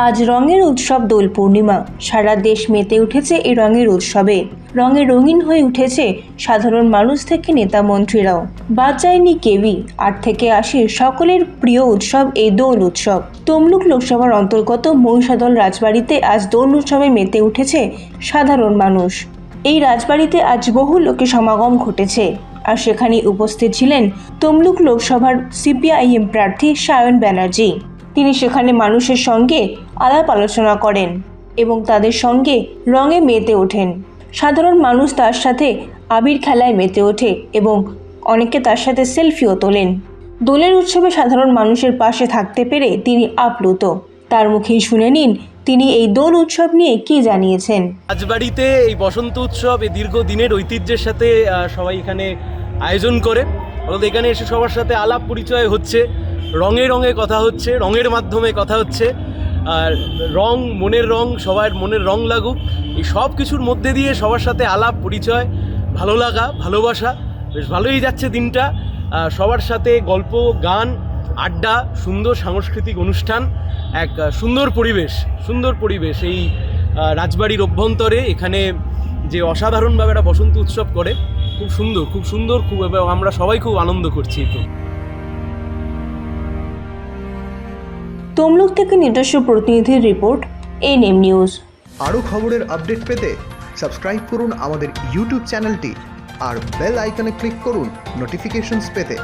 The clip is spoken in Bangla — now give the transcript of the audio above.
আজ রঙের উৎসব দোল পূর্ণিমা। সারা দেশ মেতে উঠেছে এই রঙের উৎসবে। রঙে রঙিন হয়ে উঠেছে সাধারণ মানুষ থেকে নেতা মন্ত্রীরাও। বাদ যায়নি কেউই। 8 থেকে 80 সকলের প্রিয় উৎসব এই দোল উৎসব। তমলুক লোকসভার অন্তর্গত মহিষাদল রাজবাড়িতে আজ দোল উৎসবে মেতে উঠেছে সাধারণ মানুষ। এই রাজবাড়িতে আজ বহু লোকের সমাগম ঘটেছে। আর সেখানে উপস্থিত ছিলেন তমলুক লোকসভার সিপিআইএম প্রার্থী সায়ন ব্যানার্জি। তিনি সেখানে মানুষের সঙ্গে আলাপ আলোচনা করেন এবং তাদের সঙ্গে রঙে মেতে ওঠেন। সাধারণ মানুষ তার সাথে আবির খেলায় মেতে ওঠে এবং অনেকে তার সাথে সেলফিও তোলেন। দোলের উৎসবে সাধারণ মানুষের পাশে থাকতে পেরে তিনি আপ্লুত। তার মুখেই শুনে নিন তিনি এই দোল উৎসব নিয়ে কি জানিয়েছেন। রাজবাড়িতে এই বসন্ত উৎসব এই দীর্ঘদিনের ঐতিহ্যের সাথে সবাই এখানে আয়োজন করে। অর্থাৎ এখানে এসে সবার সাথে আলাপ পরিচয় হচ্ছে, রঙে রঙে কথা হচ্ছে, রঙের মাধ্যমে কথা হচ্ছে। আর রং, মনের রং, সবার মনের রং লাগুক, এই সব কিছুর মধ্যে দিয়ে সবার সাথে আলাপ পরিচয়, ভালো লাগা, ভালোবাসা, বেশ ভালোই যাচ্ছে দিনটা। সবার সাথে গল্প, গান, আড্ডা, সুন্দর সাংস্কৃতিক অনুষ্ঠান, এক সুন্দর পরিবেশ এই রাজবাড়ির অভ্যন্তরে। এখানে যে অসাধারণভাবে একটা বসন্ত উৎসব করে, খুব সুন্দর, এবং আমরা সবাই খুব আনন্দ করছি। তমলুক থেকে নিজস্ব প্রতিনিধির রিপোর্ট, এনএম নিউজ। আরও খবরের আপডেট পেতে সাবস্ক্রাইব করুন আমাদের ইউটিউব চ্যানেলটি আর বেল আইকনে ক্লিক করুন নোটিফিকেশনস পেতে।